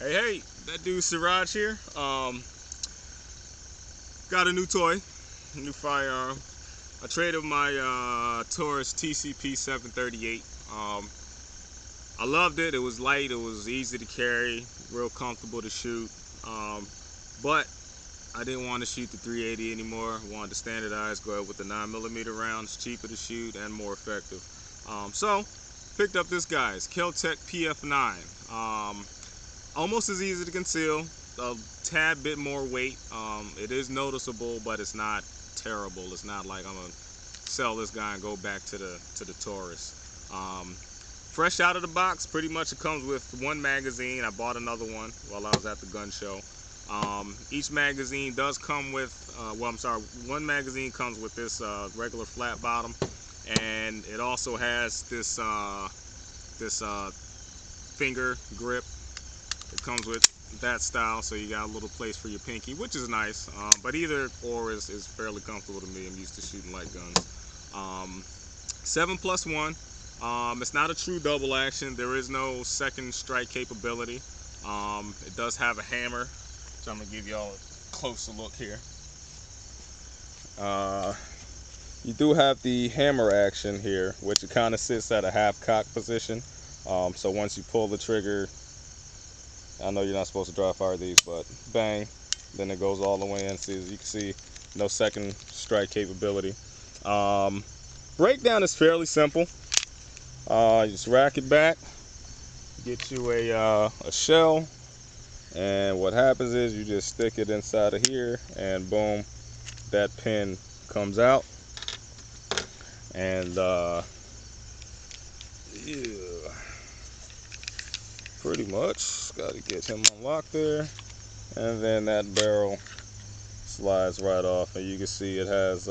Hey, that dude Siraj here. Got a new toy, a new firearm. I traded my Taurus TCP 738. I loved it. It was light, it was easy to carry, real comfortable to shoot. But I didn't want to shoot the 380 anymore. I wanted to standardize, go ahead with the 9mm rounds, cheaper to shoot and more effective. So picked up this guy's Kel-Tec PF9. Almost as easy to conceal, a tad bit more weight. It is noticeable, but it's not terrible. It's not like I'm gonna sell this guy and go back to the Taurus. Fresh out of the box, pretty much it comes with one magazine. I bought another one while I was at the gun show. Each magazine does come with, one magazine comes with this regular flat bottom, and it also has this finger grip. It comes with that style, so you got a little place for your pinky, which is nice. But either or is fairly comfortable to me. I'm used to shooting light guns. 7+1. It's not a true double action. There is no second strike capability. It does have a hammer, so I'm gonna give y'all a closer look here. You do have the hammer action here, which it kind of sits at a half cock position. So once you pull the trigger, I know you're not supposed to dry fire these, but bang, then it goes all the way in. See, as you can see, no second strike capability. Breakdown is fairly simple. You just rack it back, get you a shell, and what happens is you just stick it inside of here, and boom, that pin comes out. And yeah, pretty much got to get him unlocked there, and then that barrel slides right off, and you can see it has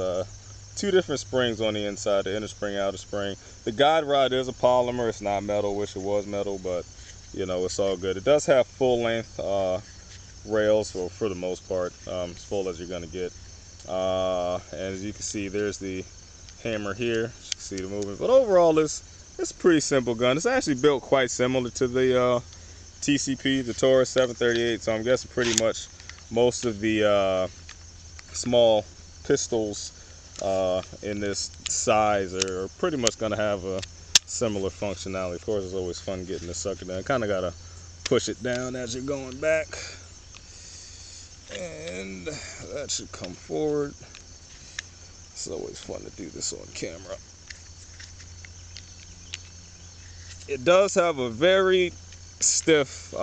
two different springs on the inside, the inner spring, outer spring. The guide rod is a polymer, it's not metal. Wish it was metal, but you know, it's all good. It does have full length rails for the most part, as full as you're gonna get. And as you can see, there's the hammer here. You can see the movement, but overall it's a pretty simple gun. It's actually built quite similar to the TCP, the Taurus 738, so I'm guessing pretty much most of the small pistols in this size are pretty much going to have a similar functionality. Of course, it's always fun getting this sucker down. Kind of got to push it down as you're going back, and that should come forward. It's always fun to do this on camera. It does have a very stiff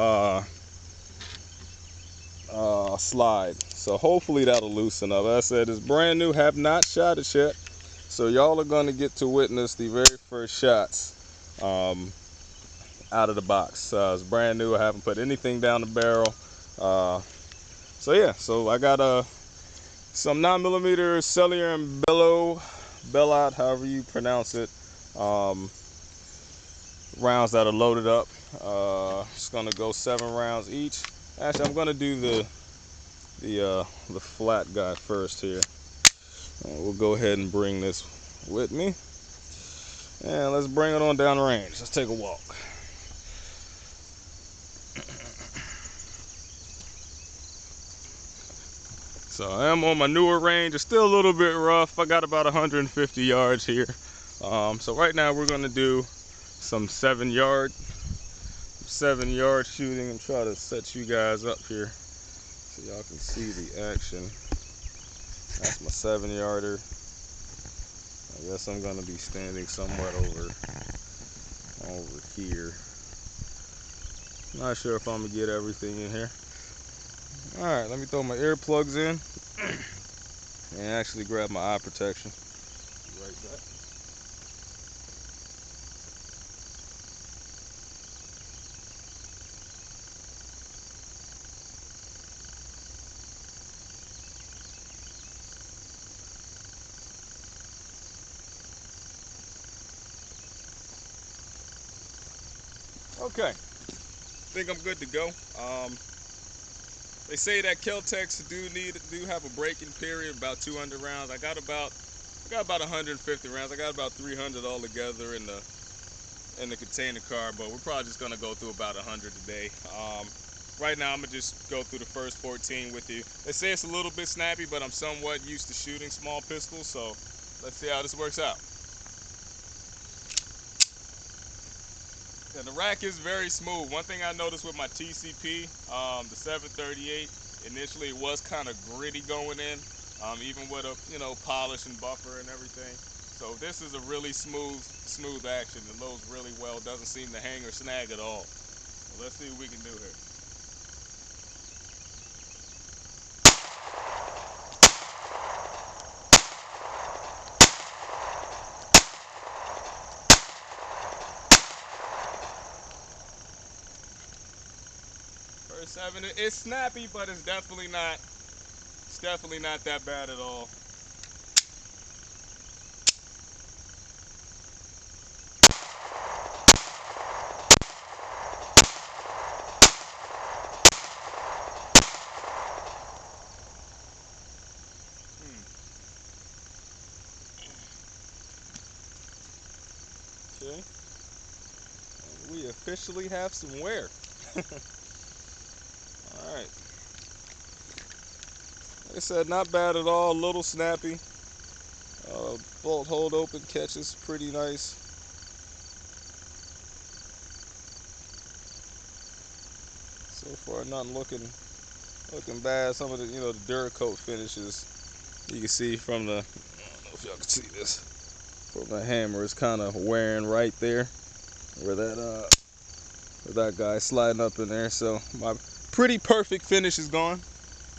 slide, so hopefully that'll loosen up. As I said, it's brand new, have not shot it yet, so y'all are going to get to witness the very first shots out of the box. It's brand new, I haven't put anything down the barrel. So yeah, so I got some 9mm cellular and bellout, however you pronounce it, rounds that are loaded up. It's gonna go 7 rounds each. Actually, I'm gonna do the flat guy first here. We'll go ahead and bring this with me, and let's bring it on down the range. Let's take a walk. So I am on my newer range. It's still a little bit rough. I got about 150 yards here. So right now we're gonna do some 7-yard shooting and try to set you guys up here so y'all can see the action. That's my 7-yarder. I guess I'm gonna be standing somewhat over here. Not sure if I'm gonna get everything in here. All right, let me throw my earplugs in and actually grab my eye protection. Be right back. Okay, I think I'm good to go. They say that Kel-Tecs do have a break-in period, about 200 rounds. I got about 150 rounds. I got about 300 all together in the container car, but we're probably just gonna go through about 100 today. right now I'm gonna just go through the first 14 with you. They say it's a little bit snappy, but I'm somewhat used to shooting small pistols, so let's see how this works out. And the rack is very smooth. One thing I noticed with my TCP, the 738, initially it was kind of gritty going in, even with a polish and buffer and everything. So this is a really smooth action. It loads really well. Doesn't seem to hang or snag at all. So let's see what we can do here. First 7, it's snappy, but it's definitely not. It's definitely not that bad at all. Okay, and we officially have some wear. All right. Like I said, not bad at all. A little snappy. Bolt hold open catches pretty nice. So far, nothing looking bad. Some of the the Cerakote finishes you can see from the, I don't know if y'all can see this, from the hammer is kind of wearing right there where that guy sliding up in there. So my pretty perfect finish is gone,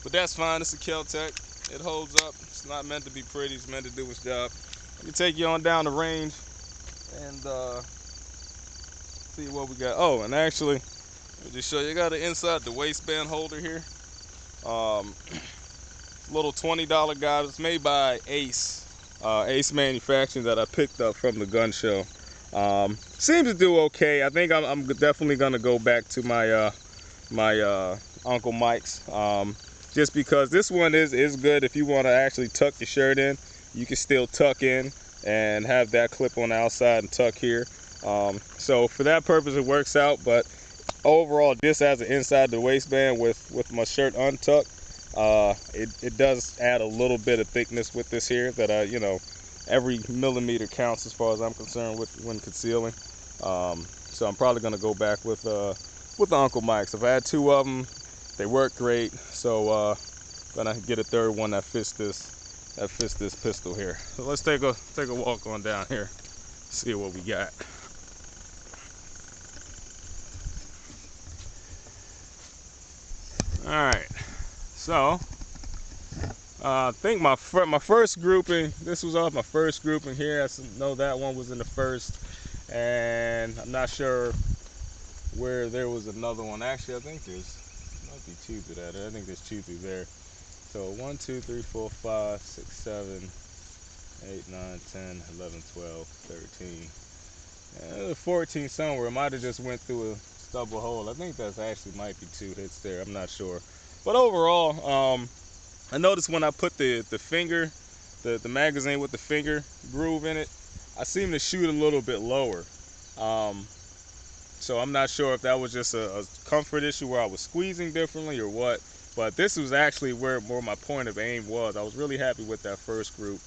but that's fine. It's a Kel-Tec. It holds up. It's not meant to be pretty. It's meant to do its job. Let me take you on down the range and see what we got. Oh, and actually, let me just show you. I got an inside the waistband holder here. Little $20 guide. It's made by Ace Manufacturing that I picked up from the gun show. Seems to do okay. I think I'm definitely gonna go back to my Uncle Mike's, just because this one is good. If you want to actually tuck your shirt in, you can still tuck in and have that clip on the outside and tuck here. So for that purpose, it works out. But overall, just as an inside the waistband with my shirt untucked, it does add a little bit of thickness with this here that every millimeter counts as far as I'm concerned when concealing. So I'm probably gonna go back with the Uncle Mike's. I've had 2 of them. They work great. So gonna get a 3rd one that fits this pistol here. So let's take a walk on down here, see what we got. All right. So I think my first grouping, this was off my first grouping here. I know that one was in the first, and I'm not sure where there was another one. Actually, I think there's might be 2 through that. I think there's 2 through there. So 1, 2, 3, 4, 5, 6, 7, 8, 9, 10, 11, 12, 13, 14 somewhere. It might have just went through a stubble hole. I think that's actually might be 2 hits there. I'm not sure. But overall, I noticed when I put the finger, the magazine with the finger groove in it, I seem to shoot a little bit lower. So I'm not sure if that was just a comfort issue where I was squeezing differently or what. But this was actually where my point of aim was. I was really happy with that first group.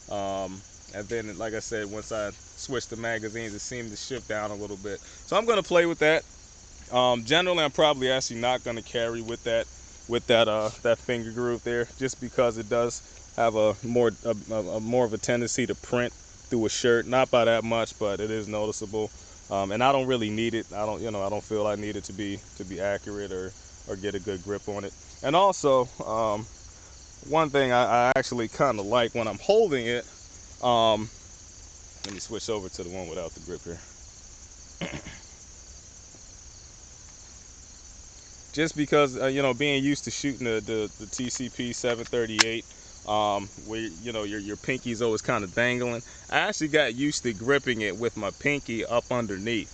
And then, like I said, once I switched the magazines, it seemed to shift down a little bit. So I'm going to play with that. Generally, I'm probably actually not going to carry with that finger groove there, just because it does have a more of a tendency to print through a shirt. Not by that much, but it is noticeable. And I don't really need it. I don't feel I need it to be accurate or get a good grip on it. And also, one thing I actually kind of like when I'm holding it. Let me switch over to the one without the grip here. Just because being used to shooting the TCP 738, where your pinky's always kind of dangling. I actually got used to gripping it with my pinky up underneath,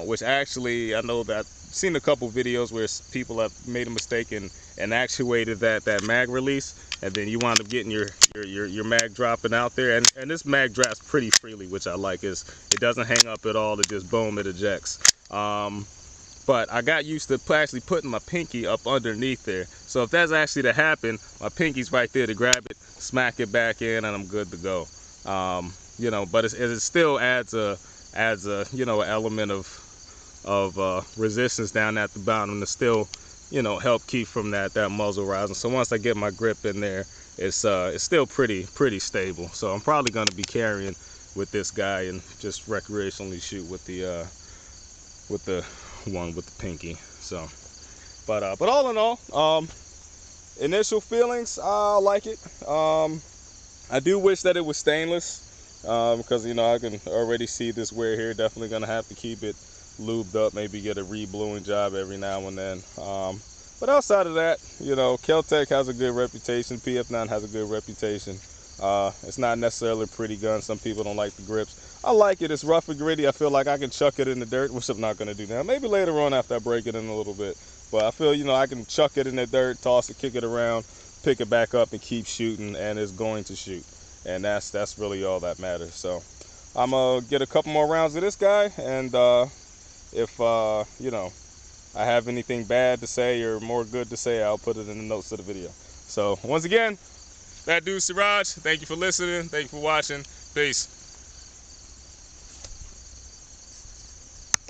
which actually I know that I've seen a couple videos where people have made a mistake and actuated that mag release, and then you wind up getting your mag dropping out there, and this mag drops pretty freely, which I like. Is it doesn't hang up at all. It just boom, it ejects. but I got used to actually putting my pinky up underneath there. So if that's actually to happen, my pinky's right there to grab it, smack it back in, and I'm good to go. You know, but it still adds a you know, element of resistance down at the bottom to still, you know, help keep from that muzzle rising. So once I get my grip in there, it's still pretty stable. So I'm probably going to be carrying with this guy and just recreationally shoot with the one with the pinky. So, but all in all, initial feelings, I like it. I do wish that it was stainless, because, you know, I can already see this wear here. Definitely gonna have to keep it lubed up, maybe get a re-bluing job every now and then. But outside of that, you know, Kel-Tec has a good reputation. PF9 has a good reputation. It's not necessarily a pretty gun. Some people don't like the grips. I like it. It's rough and gritty. I feel like I can chuck it in the dirt, which I'm not going to do now. Maybe later on after I break it in a little bit. But I feel, you know, I can chuck it in the dirt, toss it, kick it around, pick it back up, and keep shooting, and it's going to shoot. And that's really all that matters. So I'm going to get a couple more rounds of this guy, and if, you know, I have anything bad to say or more good to say, I'll put it in the notes of the video. So once again, that dude Siraj, thank you for listening, thank you for watching, peace.